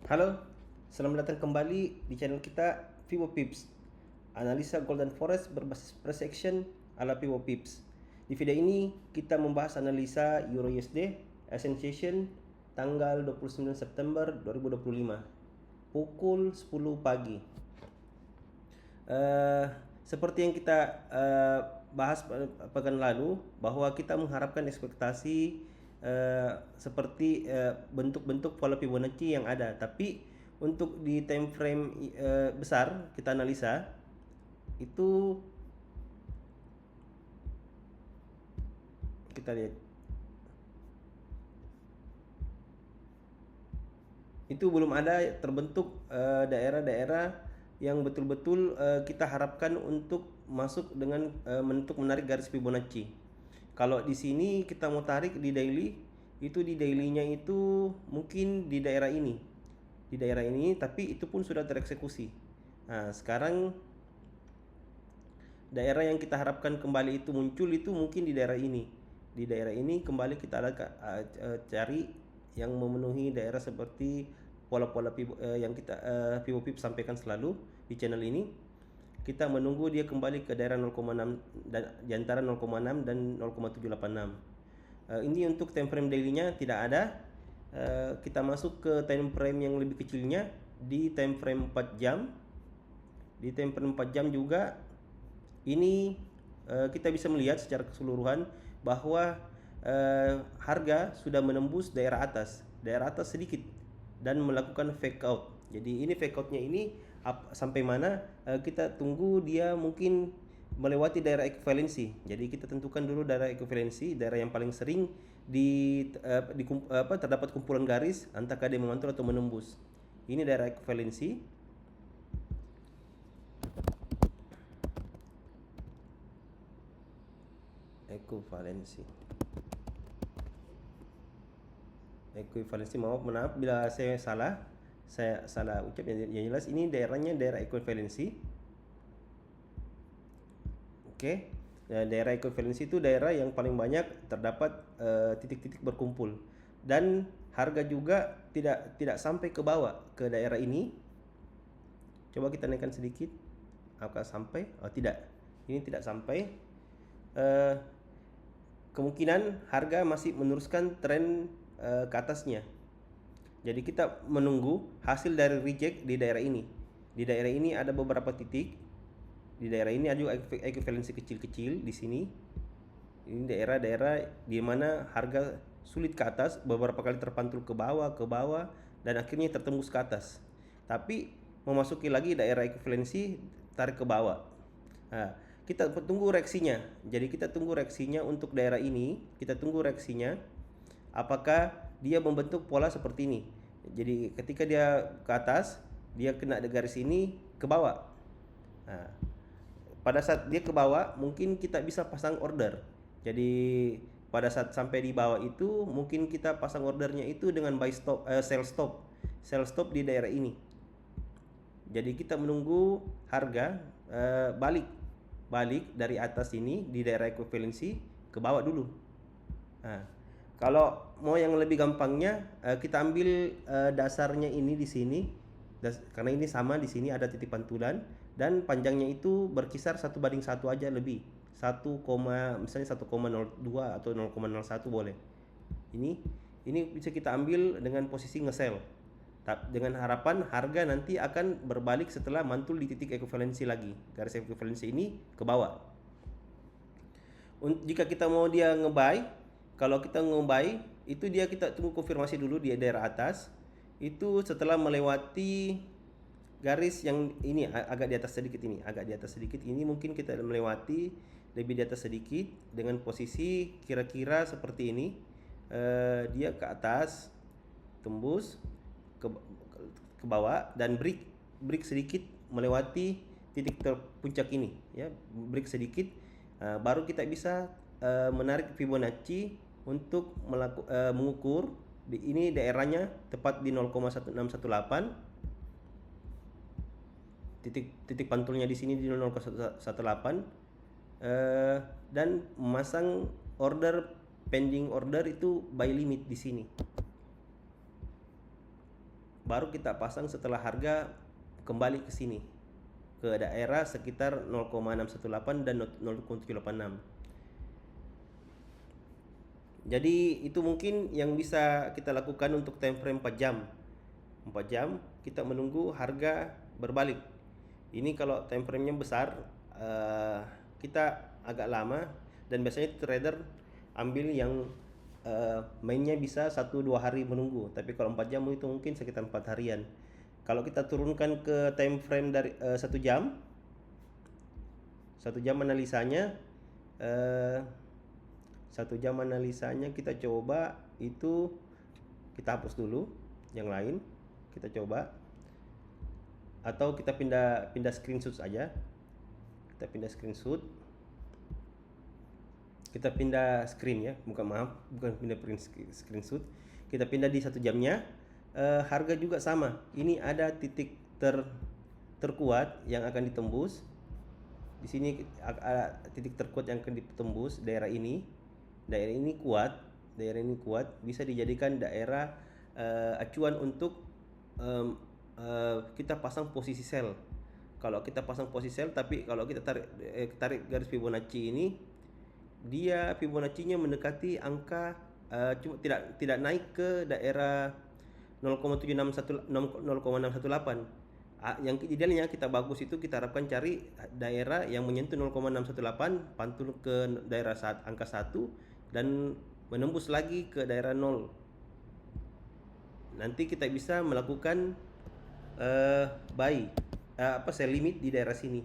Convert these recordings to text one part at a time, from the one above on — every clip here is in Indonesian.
Halo, selamat datang kembali di channel kita Vivo Pips. Analisa Golden Forest berbasis price action ala Vivo Pips. Di video ini kita membahas analisa Euro USD Sensation tanggal 29 September 2025 pukul 10 pagi. Eh, Seperti yang kita bahas pekan lalu, bahwa kita mengharapkan ekspektasi seperti bentuk-bentuk pola Fibonacci yang ada, tapi untuk di time frame besar kita analisa itu, kita lihat itu belum ada terbentuk daerah-daerah yang betul-betul kita harapkan untuk masuk dengan bentuk menarik garis Fibonacci. Kalau di sini kita mau tarik di daily, itu di dailynya itu mungkin di daerah ini, tapi itu pun sudah tereksekusi. Nah, sekarang daerah yang kita harapkan kembali itu muncul itu mungkin di daerah ini. Di daerah ini kembali kita cari yang memenuhi daerah seperti pola-pola yang kita Vivo Pip sampaikan selalu di channel ini. Kita menunggu dia kembali ke daerah 0,6 dan di antara 0,6 dan 0,786. Ini untuk time frame daily-nya tidak ada. Kita masuk ke time frame yang lebih kecilnya di time frame 4 jam. Di time frame 4 jam juga ini kita bisa melihat secara keseluruhan bahwa harga sudah menembus daerah atas sedikit dan melakukan fake out. Jadi ini fake outnya ini sampai mana kita tunggu dia mungkin melewati daerah ekuivalensi. Jadi kita tentukan dulu daerah ekuivalensi, daerah yang paling sering terdapat kumpulan garis antara dia memantul atau menembus. Ini daerah ekuivalensi. Ekuivalensi. Ekuivalensi, maaf bila saya salah ucap. Yang jelas ini daerahnya daerah ekuivalensi. Oke. Daerah ekuivalensi itu daerah yang paling banyak terdapat titik-titik berkumpul, dan harga juga tidak sampai ke bawah ke daerah ini. Coba kita naikkan sedikit, apakah sampai? Oh, tidak, ini tidak sampai. Kemungkinan harga masih meneruskan tren ke atasnya. Jadi kita menunggu hasil dari reject di daerah ini. Di daerah ini ada beberapa titik. Di daerah ini ada juga ekuivalensi kecil-kecil di sini. Ini daerah-daerah di mana harga sulit ke atas, beberapa kali terpantul ke bawah dan akhirnya tertembus ke atas. Tapi memasuki lagi daerah ekuivalensi, tarik ke bawah. Nah, kita tunggu reaksinya. Jadi kita tunggu reaksinya untuk daerah ini. Kita tunggu reaksinya apakah dia membentuk pola seperti ini. Jadi ketika dia ke atas, dia kena garis ini ke bawah. Nah, pada saat dia ke bawah mungkin kita bisa pasang order. Jadi pada saat sampai di bawah itu mungkin kita pasang ordernya itu dengan sell stop di daerah ini. Jadi kita menunggu harga balik dari atas ini di daerah ekuivalensi ke bawah dulu. Nah, kalau mau yang lebih gampangnya, kita ambil dasarnya ini di sini, karena ini sama, di sini ada titik pantulan dan panjangnya itu berkisar 1:1 aja lebih. Misalnya 1,02 atau 0,01 boleh. Ini bisa kita ambil dengan posisi nge-sell. Dengan harapan harga nanti akan berbalik setelah mantul di titik ekuivalensi lagi. Garis ekuivalensi ini ke bawah. Jika kita mau dia nge-buy, kalau kita nge-buy itu kita tunggu konfirmasi dulu di daerah atas. Itu setelah melewati garis yang ini agak di atas sedikit ini, mungkin kita melewati lebih di atas sedikit dengan posisi kira-kira seperti ini. Dia ke atas, tembus ke bawah dan break sedikit melewati titik terpuncak ini, ya, break sedikit. Baru kita bisa menarik Fibonacci untuk mengukur ini daerahnya tepat di 0,1618. Titik pantulnya di sini di 0,18, dan memasang pending order itu buy limit di sini. baru kita pasang setelah harga kembali ke sini, ke daerah sekitar 0,618 dan 0,786. Jadi itu mungkin yang bisa kita lakukan untuk time frame 4 jam. 4 jam kita menunggu harga berbalik. Ini kalau time frame-nya besar, kita agak lama, dan biasanya trader ambil yang mainnya bisa 1-2 hari menunggu. Tapi kalau 4 jam itu mungkin sekitar 4 harian. Kalau kita turunkan ke time frame dari 1 jam, 1 jam analisanya, 1 jam analisanya kita coba itu, kita hapus dulu yang lain, kita coba, atau kita pindah screenshot aja. Kita pindah screenshot, kita pindah screen ya, bukan pindah screenshot. Kita pindah di 1 jamnya. Harga juga sama, ini ada titik terkuat yang akan ditembus. Di sini ada titik terkuat yang akan ditembus, daerah ini kuat, bisa dijadikan daerah acuan untuk kita pasang posisi sell. Kalau kita pasang posisi sell, tapi kalau kita tarik garis Fibonacci ini, dia Fibonacci-nya mendekati angka cuma tidak naik ke daerah 0,618. Yang idealnya kita bagus itu kita harapkan cari daerah yang menyentuh 0,618, pantul ke daerah angka 1 dan menembus lagi ke daerah 0. Nanti kita bisa melakukan buy sell limit di daerah sini,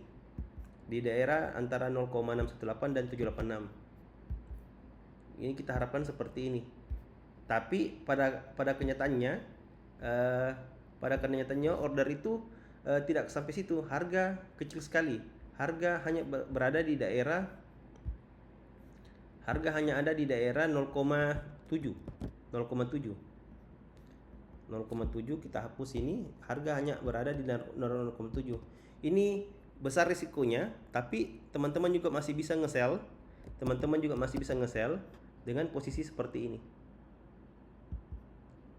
di daerah antara 0,618 dan 786. Ini kita harapkan seperti ini. Tapi pada kenyataannya order itu tidak sampai situ. Harga kecil sekali. Harga hanya berada di daerah, harga hanya ada di daerah 0,7. Kita hapus ini, harga hanya berada di 0,7. Ini besar risikonya, tapi teman-teman juga masih bisa nge-sell. Dengan posisi seperti ini.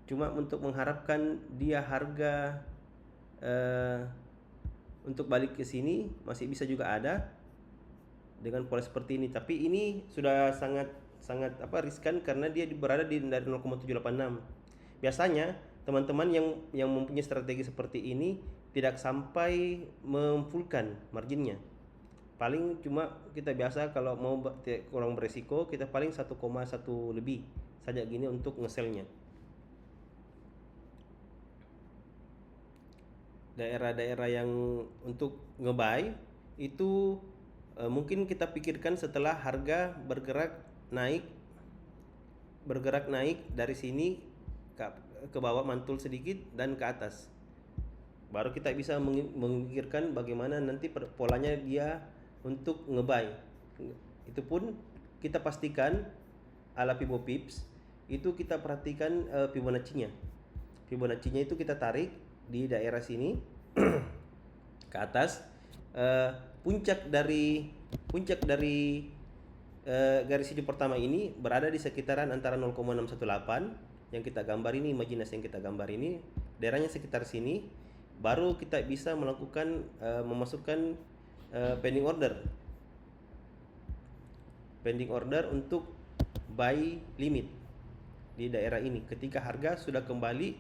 Cuma untuk mengharapkan dia harga untuk balik ke sini masih bisa juga ada dengan pola seperti ini. Tapi ini sudah sangat riskan karena dia berada di dari 0,786. Biasanya teman-teman yang mempunyai strategi seperti ini tidak sampai memfullkan marginnya. Paling cuma kita biasa kalau mau kurang beresiko, kita paling 1,1 lebih saja gini untuk nge-sell-nya. Daerah-daerah yang untuk nge-buy itu mungkin kita pikirkan setelah harga bergerak naik dari sini ke bawah, mantul sedikit dan ke atas. Baru kita bisa memikirkan bagaimana nanti polanya dia untuk nge-buy. Itu pun kita pastikan ala Fibo Pips itu kita perhatikan Fibonacci-nya. Fibonacci-nya itu kita tarik di daerah sini ke atas. Puncak dari garis hidup pertama ini berada di sekitaran antara 0,618 yang kita gambar ini, imajinasi yang kita gambar ini, daerahnya sekitar sini. Baru kita bisa melakukan memasukkan pending order untuk buy limit di daerah ini ketika harga sudah kembali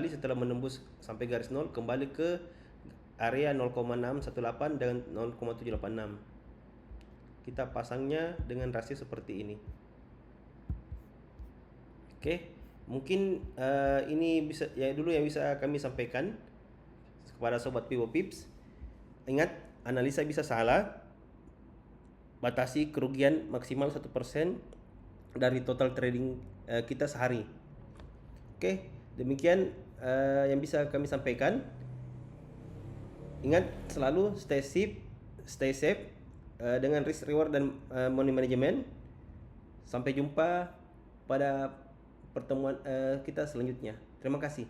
setelah menembus sampai garis 0, kembali ke area 0,618 dan 0,786. Kita pasangnya dengan rasio seperti ini. Oke, mungkin ini bisa dulu yang bisa kami sampaikan kepada sobat Fibo Pips. Ingat, analisa bisa salah. Batasi kerugian maksimal 1% dari total trading kita sehari. Oke, demikian yang bisa kami sampaikan. Ingat selalu stay safe dengan risk reward dan money management. Sampai jumpa pada pertemuan kita selanjutnya. Terima kasih.